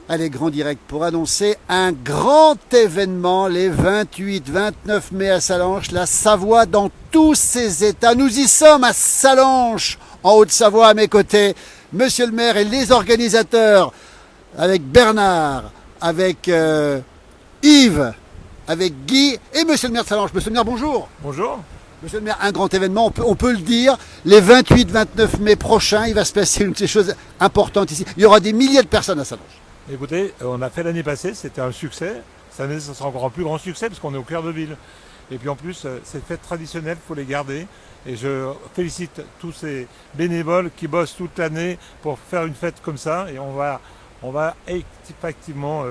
Allez, grand direct pour annoncer un grand événement les 28-29 mai à Sallanches, la Savoie dans tous ses états. Nous y sommes à Sallanches, en Haute-Savoie à mes côtés. Monsieur le maire et les organisateurs, avec Bernard, avec Yves, avec Guy et monsieur le maire de Sallanches. Monsieur le maire, bonjour. Bonjour. Monsieur le maire, un grand événement, on peut le dire, les 28-29 mai prochains, il va se passer une de ces choses importantes ici. Il y aura des milliers de personnes à Sallanches. Écoutez, on a fait l'année passée, c'était un succès. Cette année, ça sera encore un plus grand succès parce qu'on est au cœur de ville. Et puis en plus, ces fêtes traditionnelles, il faut les garder. Et je félicite tous ces bénévoles qui bossent toute l'année pour faire une fête comme ça. Et on va effectivement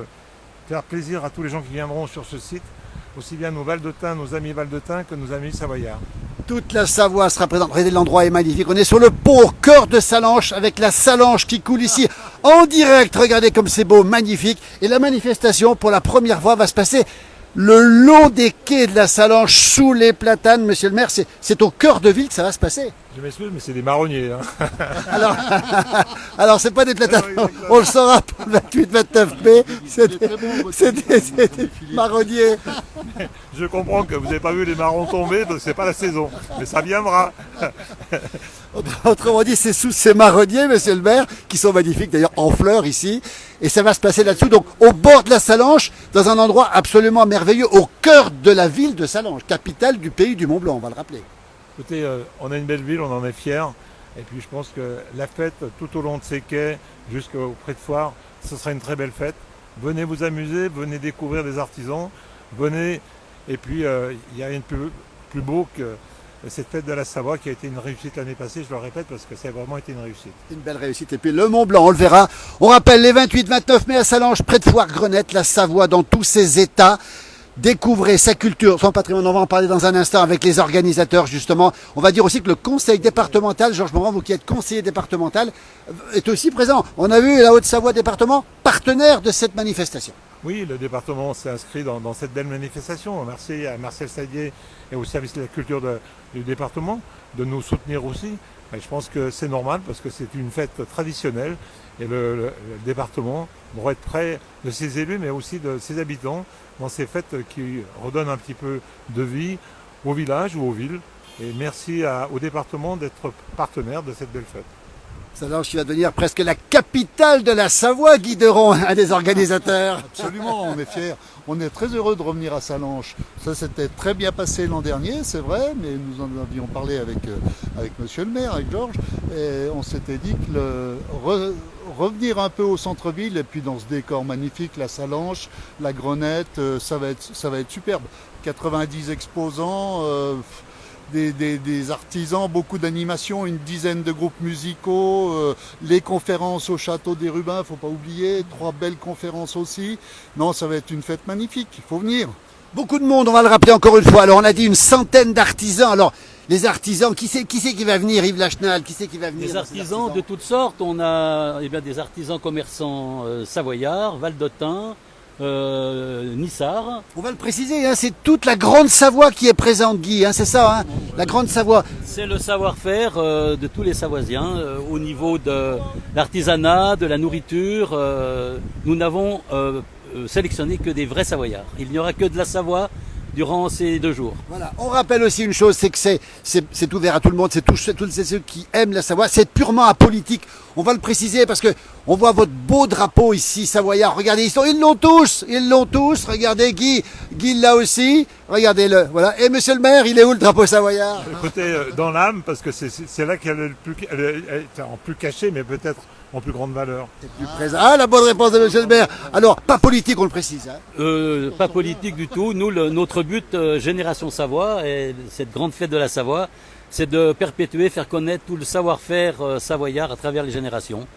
faire plaisir à tous les gens qui viendront sur ce site, aussi bien nos Valdôtains, nos amis Valdôtains que nos amis Savoyards. Toute la Savoie sera présente. Regardez, l'endroit est magnifique. On est sur le pont au cœur de Sallanches avec la Sallanche qui coule ici en direct. Regardez comme c'est beau, magnifique. Et la manifestation, pour la première fois, va se passer le long des quais de la Sallanche, sous les platanes. Monsieur le maire, c'est au cœur de ville que ça va se passer. Je m'excuse, mais c'est des marronniers. Hein. Alors c'est pas des platanes, on le saura pour le 28-29 mai, c'est des marronniers. Je comprends que vous n'avez pas vu les marrons tomber parce que c'est pas la saison, mais ça viendra. Autrement dit, c'est sous ces marronniers, monsieur le maire, qui sont magnifiques d'ailleurs en fleurs ici, et ça va se passer là-dessous, donc au bord de la Sallanche, dans un endroit absolument merveilleux, au cœur de la ville de Sallanches, capitale du pays du Mont-Blanc, on va le rappeler. Écoutez, on a une belle ville, on en est fiers. Et puis je pense que la fête tout au long de ces quais jusqu'au pré de foire, ce sera une très belle fête. Venez vous amuser, venez découvrir des artisans, venez. Et puis il n'y a rien de plus beau que cette fête de la Savoie qui a été une réussite l'année passée, je le répète parce que ça a vraiment été une réussite. Une belle réussite. Et puis le Mont Blanc, on le verra. On rappelle les 28-29 mai à Sallanches, près de Foire-Grenette, la Savoie dans tous ses états. Découvrez sa culture, son patrimoine, on va en parler dans un instant avec les organisateurs justement. On va dire aussi que le conseil départemental, Georges Morand, vous qui êtes conseiller départemental, est aussi présent. On a vu la Haute-Savoie département, partenaire de cette manifestation. Oui, le département s'est inscrit dans cette belle manifestation. Merci à Marcel Sadier et au service de la culture du département de nous soutenir aussi. Mais je pense que c'est normal parce que c'est une fête traditionnelle et le département doit être près de ses élus mais aussi de ses habitants dans ces fêtes qui redonnent un petit peu de vie au village ou aux villes. Et merci au département d'être partenaire de cette belle fête. Sallanches qui va devenir presque la capitale de la Savoie, Guy Deron, un des organisateurs. Absolument, on est fiers. On est très heureux de revenir à Sallanches. Ça s'était très bien passé l'an dernier, c'est vrai, mais nous en avions parlé avec monsieur le maire, avec Georges, et on s'était dit que revenir un peu au centre-ville et puis dans ce décor magnifique, la Sallanche, la Grenette, ça va être superbe. 90 exposants, des artisans, beaucoup d'animations, une dizaine de groupes musicaux, les conférences au château des Rubins, faut pas oublier, 3 belles conférences aussi. Non, ça va être une fête magnifique, il faut venir. Beaucoup de monde, on va le rappeler encore une fois. Alors on a dit une centaine d'artisans. Alors les artisans, qui c'est qui va venir, Yves Lachenal, qui c'est qui va venir? Des artisans de toutes sortes. On a des artisans commerçants savoyards, valdôtains, Nissard. On va le préciser, hein, c'est toute la Grande Savoie qui est présente, Guy, hein, c'est ça, hein, la Grande Savoie. C'est le savoir-faire de tous les Savoisiens au niveau de l'artisanat, de la nourriture. Nous n'avons sélectionné que des vrais Savoyards. Il n'y aura que de la Savoie durant ces 2 jours. Voilà. On rappelle aussi une chose, c'est que c'est ouvert à tout le monde, c'est tous ceux qui aiment la Savoie, c'est purement apolitique. On va le préciser parce que on voit votre beau drapeau ici, savoyard. Regardez, ils l'ont tous. Regardez, Guy l'a aussi. Regardez-le, voilà. Et monsieur le maire, il est où le drapeau savoyard? Écoutez, dans l'âme, parce que c'est là qu'elle est en plus cachée, mais peut-être en plus grande valeur. Plus présent. Ah, la bonne réponse de monsieur le maire. Alors, pas politique, on le précise. Hein. Pas politique du tout. Nous, notre but, Génération Savoie, et cette grande fête de la Savoie, c'est de perpétuer, faire connaître tout le savoir-faire savoyard à travers les générations.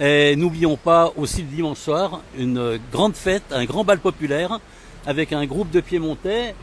Et n'oublions pas aussi le dimanche soir, une grande fête, un grand bal populaire, avec un groupe de Piémontais,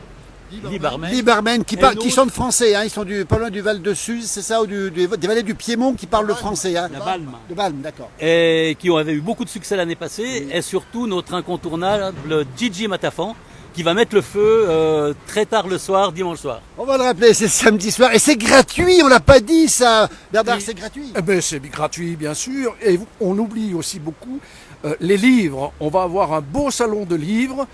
Libarmen qui chantent français, hein, ils sont pas loin du Val de Suse, c'est ça, ou des vallées du Piémont qui parlent le français. Hein. La Balme. De Balme, d'accord. Et qui avaient eu beaucoup de succès l'année passée, et surtout notre incontournable Gigi Matafan, qui va mettre le feu très tard le soir, dimanche soir. On va le rappeler, c'est samedi soir et c'est gratuit, on l'a pas dit ça. Bernard, Oui. c'est gratuit. Eh ben, c'est gratuit, bien sûr. Et on oublie aussi beaucoup les livres. On va avoir un beau salon de livres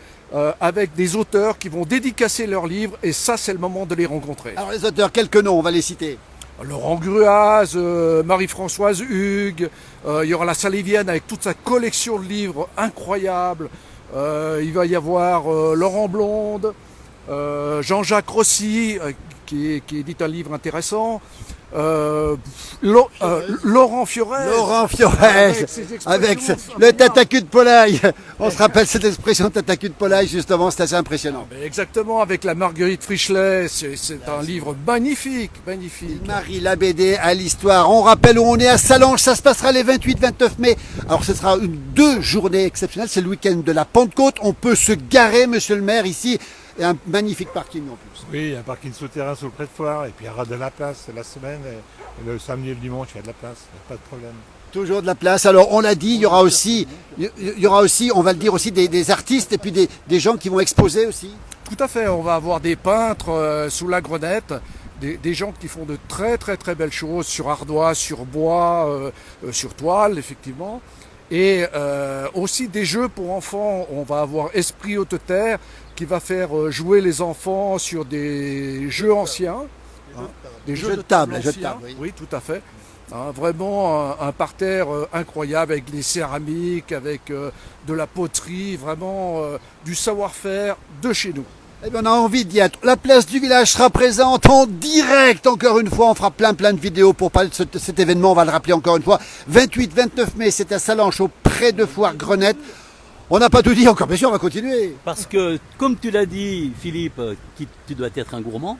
avec des auteurs qui vont dédicacer leurs livres. Et ça, c'est le moment de les rencontrer. Alors les auteurs, quelques noms, on va les citer. Laurent Gruaz, Marie-Françoise Hugues, il y aura la Salivienne avec toute sa collection de livres incroyables. Il va y avoir Laurent Blonde, Jean-Jacques Rossi qui édite un livre intéressant, Laurent Fiorez. Laurent Fiorez, Avec ses expressions avec extraordinaires. le tatacu de Polaille. On se rappelle cette expression tatacu de Polaille, justement, c'est assez impressionnant. Mais exactement, avec la Marguerite Frischlet, c'est un livre magnifique, magnifique. Marie Labédé à l'histoire. On rappelle où on est à Salange, ça se passera les 28-29 mai. Alors ce sera deux journées exceptionnelles, c'est le week-end de la Pentecôte. On peut se garer, monsieur le maire, ici, et un magnifique parking en plus. Oui, il y a un parking souterrain sous le pré de foire, et puis il y aura de la place la semaine, et le samedi et le dimanche, il y a de la place, il n'y a pas de problème. Toujours de la place. Alors on l'a dit, il y aura aussi, on va le dire aussi, des artistes et puis des gens qui vont exposer aussi. Tout à fait, on va avoir des peintres sous la grenette, des gens qui font de très très très belles choses sur ardoise, sur bois, sur toile, effectivement. Et aussi des jeux pour enfants. On va avoir Esprit Haute Terre qui va faire jouer les enfants sur des jeux anciens. Des jeux de table, jeux de anciens. table, oui. Oui, tout à fait. Vraiment un parterre incroyable avec des céramiques, avec de la poterie, vraiment du savoir-faire de chez nous. Eh bien, on a envie d'y être. La place du village sera présente en direct. Encore une fois, on fera plein de vidéos pour parler de cet événement. On va le rappeler encore une fois. 28-29 mai, c'est à Salanches, au près de Foire Grenette. On n'a pas tout dit encore, bien sûr, on va continuer. Parce que, comme tu l'as dit, Philippe, tu dois être un gourmand.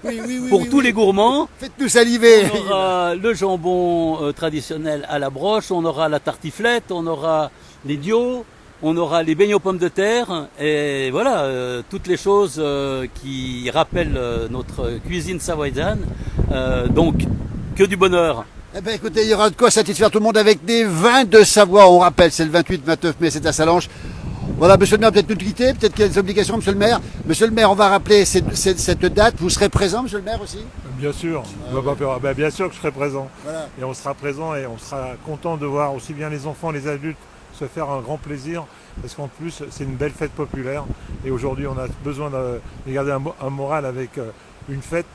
Oui, Pour tous les gourmands, Faites-nous saliver. on aura le jambon traditionnel à la broche, on aura la tartiflette, on aura les dios, on aura les beignets aux pommes de terre, et voilà, toutes les choses qui rappellent notre cuisine savoyarde. Donc, que du bonheur. Eh bien, écoutez, il y aura de quoi satisfaire tout le monde avec des vins de Savoie. On rappelle, c'est le 28-29 mai, c'est à Salanches. Voilà, monsieur le maire, peut-être nous quitter, peut-être qu'il y a des obligations, monsieur le maire. Monsieur le maire, on va rappeler cette date. Vous serez présent, monsieur le maire, aussi? Bien sûr, bien sûr que je serai présent. Voilà. Et on sera présent et on sera content de voir aussi bien les enfants, les adultes se faire un grand plaisir, parce qu'en plus c'est une belle fête populaire. Et aujourd'hui on a besoin de garder un moral avec une fête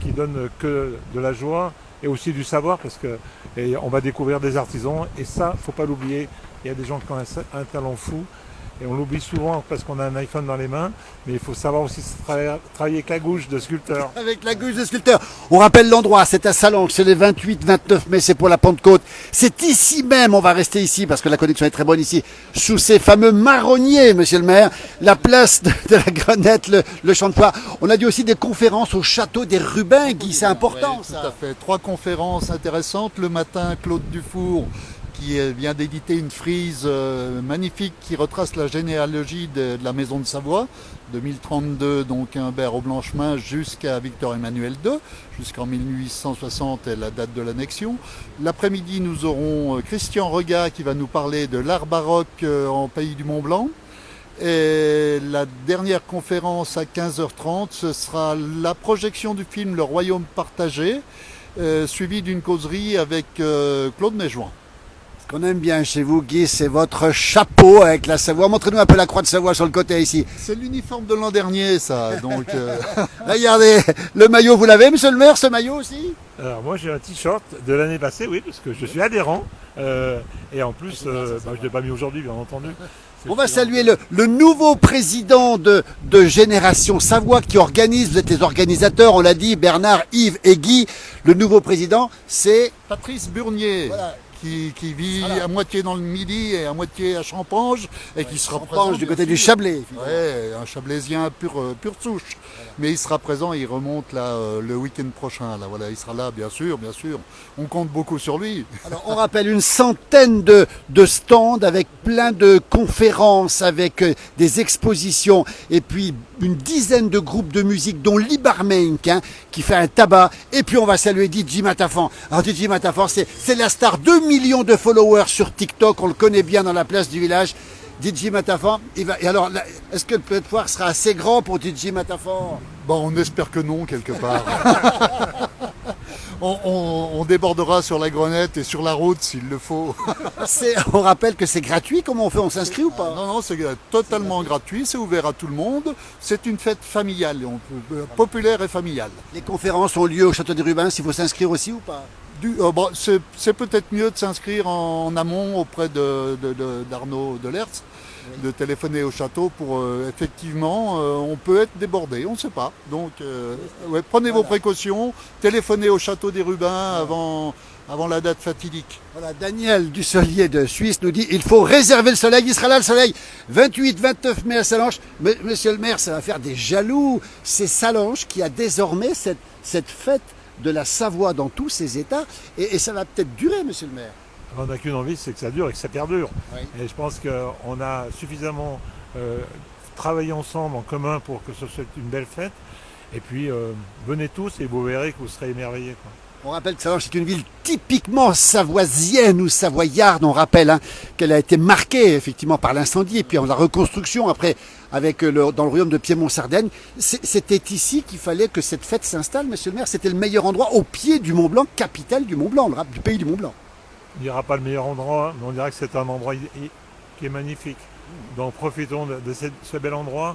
qui donne que de la joie et aussi du savoir, parce que et on va découvrir des artisans, et ça, faut pas l'oublier, il y a des gens qui ont un talent fou, et on l'oublie souvent parce qu'on a un iPhone dans les mains, mais il faut savoir aussi travailler avec la gouge de sculpteur. Avec la gouge de sculpteur. On rappelle l'endroit, c'est à Salanches, c'est les 28-29 mai, c'est pour la Pentecôte. C'est ici même, on va rester ici parce que la connexion est très bonne ici, sous ces fameux marronniers, monsieur le maire, la place de la Grenette, le champ de foire. On a dit aussi des conférences au château des Rubins, Guy, c'est important Oui, ça. tout à fait. 3 conférences intéressantes. Le matin, Claude Dufour qui vient d'éditer une frise magnifique qui retrace la généalogie de la maison de Savoie, de 1032, donc Humbert au Blanchemin, jusqu'à Victor Emmanuel II, jusqu'en 1860 est la date de l'annexion. L'après-midi, nous aurons Christian Regat qui va nous parler de l'art baroque en pays du Mont-Blanc. Et la dernière conférence à 15h30, ce sera la projection du film Le Royaume partagé, suivie d'une causerie avec Claude Méjoin. Ce qu'on aime bien chez vous, Guy, c'est votre chapeau avec la Savoie. Montrez-nous un peu la croix de Savoie sur le côté ici. C'est l'uniforme de l'an dernier, ça. Donc, Regardez, le maillot, vous l'avez, monsieur le maire, ce maillot aussi? Alors moi j'ai un t-shirt de l'année passée, oui, parce que je suis adhérent, et en plus, je ne l'ai pas mis aujourd'hui, bien entendu. On va saluer le nouveau président de Génération Savoie qui organise, vous êtes les organisateurs, on l'a dit, Bernard, Yves et Guy. Le nouveau président, c'est Patrice Burnier. Voilà. Qui vit à moitié dans le Midi et à moitié à Champange, et qui sera présent du côté du Chablais. Ouais, un Chablaisien pur souche. Voilà. Mais il sera présent, il remonte là le week-end prochain. Là, voilà, il sera là, bien sûr. On compte beaucoup sur lui. Alors, on rappelle une centaine de stands avec plein de conférences, avec des expositions, et puis une dizaine de groupes de musique, dont Libarmenk, qui fait un tabac. Et puis on va saluer DJ Matafan. Alors DJ Matafan, c'est la star, 2 millions de followers sur TikTok, on le connaît bien dans la place du village. DJ Matafan, et alors, est-ce que le Plat de Foire sera assez grand pour DJ Matafan? Bon, on espère que non, quelque part. On débordera sur la Grenette et sur la route s'il le faut. On rappelle que c'est gratuit, comment on fait? On s'inscrit ou pas? Non, c'est totalement gratuit, c'est ouvert à tout le monde. C'est une fête familiale, populaire et familiale. Les conférences ont lieu au Château des Rubens, il faut s'inscrire aussi ou pas? C'est peut-être mieux de s'inscrire en amont auprès d'Arnaud Delertz, de téléphoner au château pour effectivement, on peut être débordé, on ne sait pas. Donc prenez vos précautions, téléphonez au Château des Rubens avant la date fatidique. Voilà, Daniel Dussolier de Suisse nous dit il faut réserver le soleil, il sera là le soleil, 28-29 mai à Sallanches. Monsieur le maire, ça va faire des jaloux. C'est Sallanches qui a désormais cette fête de la Savoie dans tous ses états, et ça va peut-être durer, monsieur le maire. On n'a qu'une envie, c'est que ça dure et que ça perdure. Oui. Et je pense qu'on a suffisamment travaillé ensemble en commun pour que ce soit une belle fête. Et puis, venez tous et vous verrez que vous serez émerveillés, quoi. On rappelle que Sallanches est une ville typiquement savoisienne ou savoyarde. On rappelle qu'elle a été marquée effectivement par l'incendie et puis en la reconstruction après dans le royaume de Piémont-Sardaigne. C'était ici qu'il fallait que cette fête s'installe, monsieur le maire. C'était le meilleur endroit au pied du Mont Blanc, capitale du Mont Blanc, du pays du Mont Blanc. Il n'y aura pas le meilleur endroit, mais on dirait que c'est un endroit qui est magnifique. Donc profitons de ce bel endroit.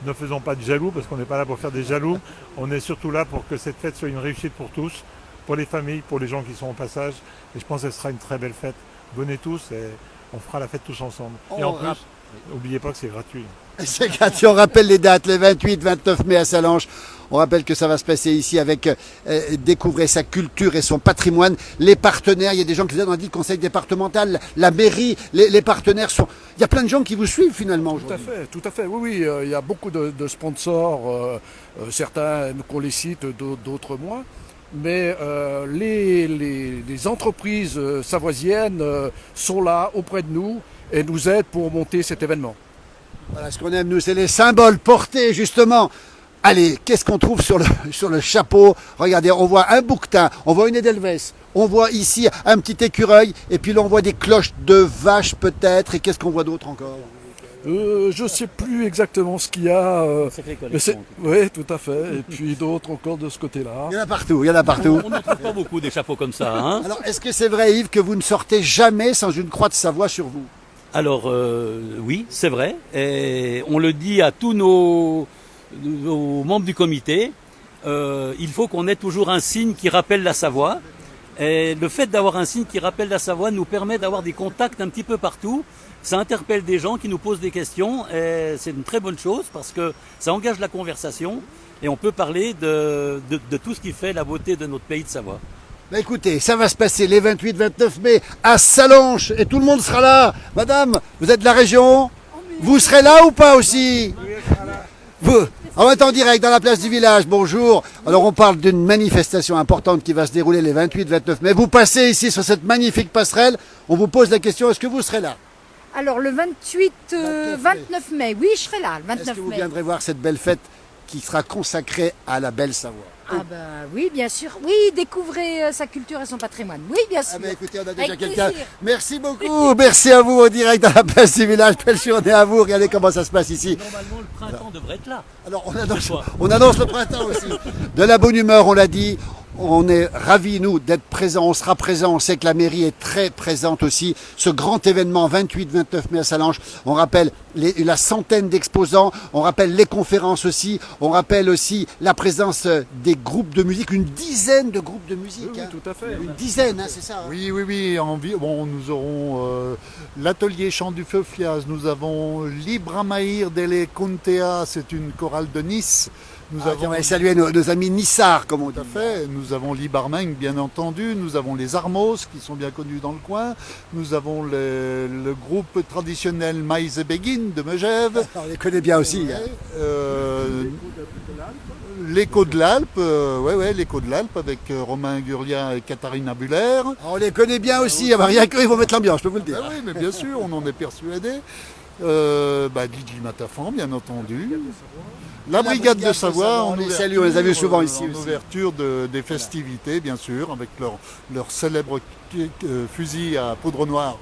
Ne faisons pas de jaloux, parce qu'on n'est pas là pour faire des jaloux. On est surtout là pour que cette fête soit une réussite pour tous, pour les familles, pour les gens qui sont au passage. Et je pense que ce sera une très belle fête. Venez tous et on fera la fête tous ensemble. Et en plus, n'oubliez pas que c'est gratuit. C'est gratuit. On rappelle les dates, les 28-29 mai à Sallanches. On rappelle que ça va se passer ici avec découvrir sa culture et son patrimoine. Les partenaires, il y a des gens qui viennent, on a dit le conseil départemental, la mairie, les partenaires sont... Il y a plein de gens qui vous suivent finalement aujourd'hui. Tout à fait. Oui, il y a beaucoup de sponsors. Certains aiment qu'on les cite, d'autres moins. Mais les entreprises savoisiennes sont là auprès de nous et nous aident pour monter cet événement. Voilà, ce qu'on aime nous, c'est les symboles portés justement. Allez, qu'est-ce qu'on trouve sur le chapeau? Regardez, on voit un bouquetin, on voit une édelweiss, on voit ici un petit écureuil, et puis là on voit des cloches de vache peut-être, et qu'est-ce qu'on voit d'autre encore? Je ne sais plus exactement ce qu'il y a. Sacrée collection. Oui, tout à fait. Et puis d'autres encore de ce côté-là. Il y en a partout, il y en a partout. On n'en trouve pas beaucoup des chapeaux comme ça. Hein. Alors, est-ce que c'est vrai, Yves, que vous ne sortez jamais sans une croix de Savoie sur vous? Alors, oui, c'est vrai. Et on le dit à tous nos membres du comité. Il faut qu'on ait toujours un signe qui rappelle la Savoie. Et le fait d'avoir un signe qui rappelle la Savoie nous permet d'avoir des contacts un petit peu partout. Ça interpelle des gens qui nous posent des questions et c'est une très bonne chose parce que ça engage la conversation et on peut parler de tout ce qui fait la beauté de notre pays de Savoie. Bah écoutez, ça va se passer les 28-29 mai à Sallanches et tout le monde sera là. Madame, vous êtes de la région? Vous serez là ou pas aussi? Vous, on est en direct dans la place du village, bonjour. Alors on parle d'une manifestation importante qui va se dérouler les 28-29 mai. Vous passez ici sur cette magnifique passerelle, on vous pose la question, est-ce que vous serez là? Alors le 29 mai, oui, je serai là, le 29 Est-ce que vous mai. viendrez voir cette belle fête qui sera consacrée à la belle Savoie? Ah ben oui, bien sûr. Oui, découvrez sa culture et son patrimoine. Oui, bien sûr. Ah ben écoutez, on a déjà Avec quelqu'un. plaisir. Merci beaucoup, merci à vous au direct dans la place du village. Belle journée à vous, regardez comment ça se passe ici. Normalement, le printemps devrait être là. Alors on annonce le printemps aussi. De la bonne humeur, on l'a dit. On est ravis, nous, d'être présents. On sera présents. On sait que la mairie est très présente aussi. Ce grand événement, 28-29 mai à Sallanches. On rappelle la centaine d'exposants. On rappelle les conférences aussi. On rappelle aussi la présence des groupes de musique. Une dizaine de groupes de musique. Oui, tout à fait. Une dizaine, hein, c'est ça. Hein. Oui. Bon, nous aurons l'atelier Chant du Feu Fiaz. Nous avons Libramaïr delle Contea. C'est une chorale de Nice. Nous On va saluer nos amis nissards, comme on dit. Tout à fait. Nous avons l'Ibarmeng, bien entendu. Nous avons les Armos, qui sont bien connus dans le coin. Nous avons le groupe traditionnel Maïs et Béguine de Megève. On les connaît bien aussi. Hein. L'écho de l'Alpe, l'écho de l'Alpe avec Romain Gurlia et Katharina Buller. On les connaît bien aussi. Rien qu'eux, ils vont mettre l'ambiance, je peux vous le dire. Ah oui, mais bien sûr, on en est persuadé. DJ Matafan, bien entendu. La brigade de Savoie, on les salue, on les a vus souvent ici en aussi. ouverture des festivités, bien sûr, avec leur célèbre fusil à poudre noire.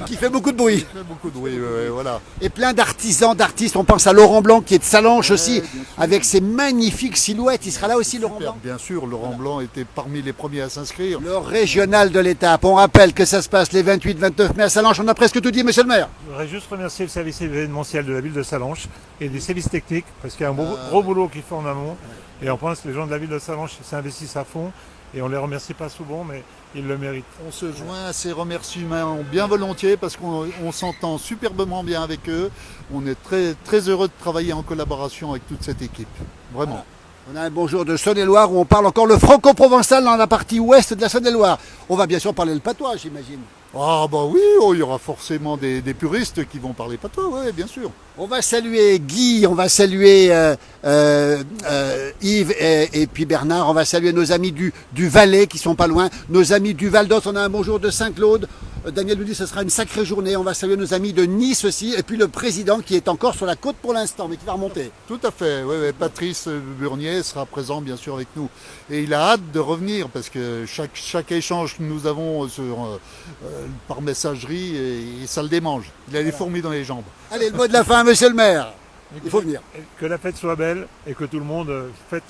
qui fait beaucoup de bruit. Il fait beaucoup de bruit, ouais, voilà. Et plein d'artisans, d'artistes. On pense à Laurent Blanc qui est de Salanches aussi, bien sûr. avec ses magnifiques silhouettes. Il sera là aussi, Laurent Super, Blanc. bien sûr, Laurent Blanc était parmi les premiers à s'inscrire. Le régional de l'étape. On rappelle que ça se passe les 28-29 mai à Salanches. On a presque tout dit, monsieur le maire. Je voudrais juste remercier le service événementiel de la ville de Salanches et des services techniques parce qu'il y a un gros boulot qui fait en amont. Et on pense que les gens de la ville de Salanches s'investissent à fond et on les remercie pas souvent, mais ils le méritent. On se joint à ces remerciements bien volontiers parce qu'on s'entend superbement bien avec eux. On est très, très heureux de travailler en collaboration avec toute cette équipe. Vraiment. On a un bonjour de Saône-et-Loire où on parle encore le franco-provençal dans la partie ouest de la Saône-et-Loire. On va bien sûr parler le patois, j'imagine. Ah bah oui, il y aura forcément des puristes qui vont parler patois, oui, bien sûr. On va saluer Guy, on va saluer Yves et puis Bernard. On va saluer nos amis du Valais qui sont pas loin. Nos amis du Val d'Oise, on a un bonjour de Saint-Claude. Daniel nous dit que ce sera une sacrée journée. On va saluer nos amis de Nice aussi. Et puis le président qui est encore sur la côte pour l'instant, mais qui va remonter. Tout à fait, oui, oui. Patrice Burnier sera présent bien sûr avec nous. Et il a hâte de revenir parce que chaque échange que nous avons par messagerie, et ça le démange. Il a les fourmis dans les jambes. Allez, le mot de la fin, monsieur le maire. Il faut venir. Que la fête soit belle et que tout le monde fête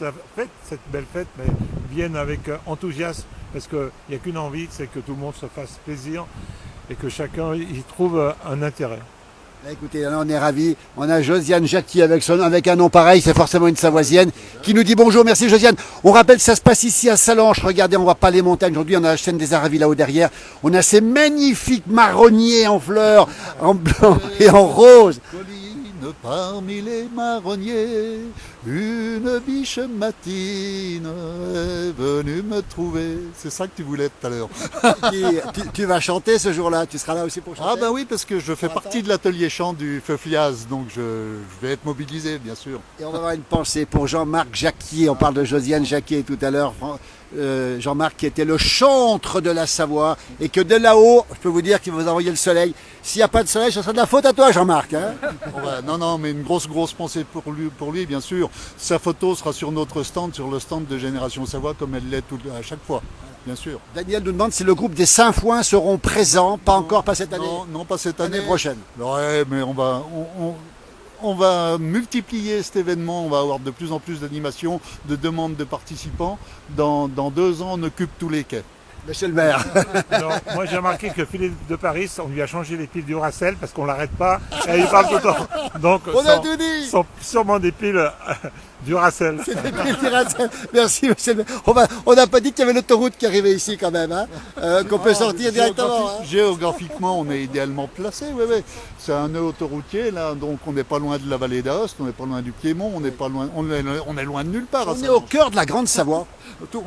cette belle fête, mais vienne avec enthousiasme parce qu'il n'y a qu'une envie, c'est que tout le monde se fasse plaisir et que chacun y trouve un intérêt. Là, écoutez, là, on est ravis. On a Josiane Jacquier avec un nom pareil, c'est forcément une Savoisienne, qui nous dit bonjour, merci Josiane. On rappelle que ça se passe ici à Salanches. Regardez, on voit pas les montagnes. Aujourd'hui, on a la chaîne des Aravis là-haut derrière. On a ces magnifiques marronniers en fleurs, en blanc et en rose. Parmi les marronniers, une biche matine est venue me trouver. C'est ça que tu voulais tout à l'heure. Tu vas chanter ce jour-là, tu seras là aussi pour chanter. Ah ben oui, parce que je fais partie de l'atelier chant du Feufliaz, donc je vais être mobilisé, bien sûr. Et on va avoir une pensée pour Jean-Marc Jacquier. On parle de Josiane Jacquier tout à l'heure. Jean-Marc qui était le chantre de la Savoie et que de là-haut, je peux vous dire qu'il va vous envoyer le soleil. S'il n'y a pas de soleil, ce sera de la faute à toi, Jean-Marc. Hein. Non, mais une grosse pensée pour lui, bien sûr. Sa photo sera sur notre stand, sur le stand de Génération Savoie, comme elle l'est à chaque fois, bien sûr. Daniel nous demande si le groupe des Saint-Foins seront présents, pas cette année. Non, pas cette année. L'année prochaine. Ouais, mais on va multiplier cet événement, on va avoir de plus en plus d'animations, de demandes de participants. Dans 2 ans, on occupe tous les quais. Monsieur le maire. Alors, moi j'ai remarqué que Philippe de Paris, on lui a changé les piles du Racel parce qu'on l'arrête pas et il parle tout le temps. Donc On a tout dit. sont sûrement des piles du Racel. C'est des piles du Racel. Merci monsieur le maire. On n'a pas dit qu'il y avait l'autoroute qui arrivait ici quand même, hein, qu'on peut sortir directement. Hein. Géographiquement, on est idéalement placé, oui. C'est un nœud autoroutier, là, donc on n'est pas loin de la vallée d'Aoste, on n'est pas loin du Piémont, on est loin de nulle part. On est au cœur de la Grande Savoie.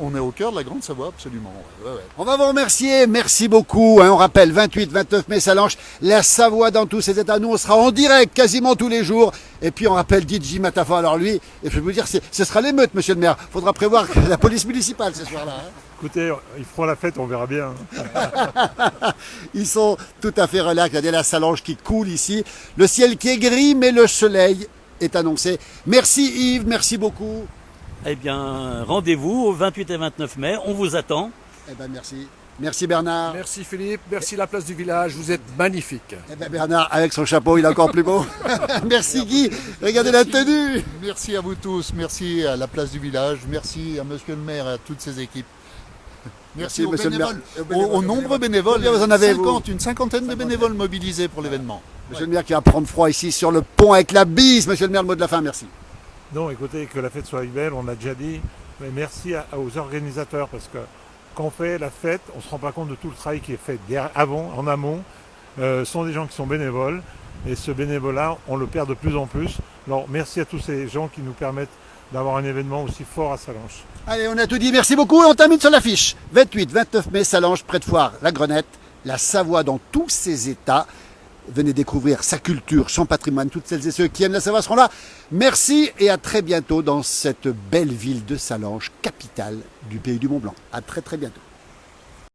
On est au cœur de la Grande Savoie, absolument. Ouais. On va vous remercier, merci beaucoup. Hein, on rappelle, 28-29 mai Salanches, la Savoie dans tous ses états. Nous, on sera en direct quasiment tous les jours. Et puis on rappelle DJ Matafan, alors lui, et je vais vous dire, ce sera l'émeute, monsieur le maire. Faudra prévoir la police municipale ce soir-là. Hein. Écoutez, ils feront la fête, on verra bien. Ils sont tout à fait relax. Regardez la Salange qui coule ici. Le ciel qui est gris, mais le soleil est annoncé. Merci Yves, merci beaucoup. Eh bien, rendez-vous au 28 et 29 mai, on vous attend. Eh ben merci. Merci Bernard. Merci Philippe, merci la place du village, vous êtes magnifique. Eh ben Bernard, avec son chapeau, il est encore plus beau. Merci Guy, regardez la tenue. Merci à vous tous, merci à la place du village, merci à monsieur le maire et à toutes ses équipes. Merci aux monsieur bénévoles, le maire. aux nombreux bénévoles. Combien vous en avez, une cinquantaine de bénévoles mobilisés pour l'événement. Monsieur le maire qui va prendre froid ici sur le pont avec la bise. Monsieur le maire, le mot de la fin, merci. Non, écoutez, que la fête soit belle, on a déjà dit, mais merci aux organisateurs parce que quand on fait la fête, on ne se rend pas compte de tout le travail qui est fait en amont. Ce sont des gens qui sont bénévoles et ce bénévolat, on le perd de plus en plus. Alors merci à tous ces gens qui nous permettent d'avoir un événement aussi fort à Salanches. Allez, on a tout dit, merci beaucoup et on termine sur l'affiche. 28-29 mai, Salanches, près de Foire, la Grenette, la Savoie dans tous ses états. Venez découvrir sa culture, son patrimoine, toutes celles et ceux qui aiment la Savoie seront là. Merci et à très bientôt dans cette belle ville de Salanches, capitale du pays du Mont-Blanc. À très bientôt.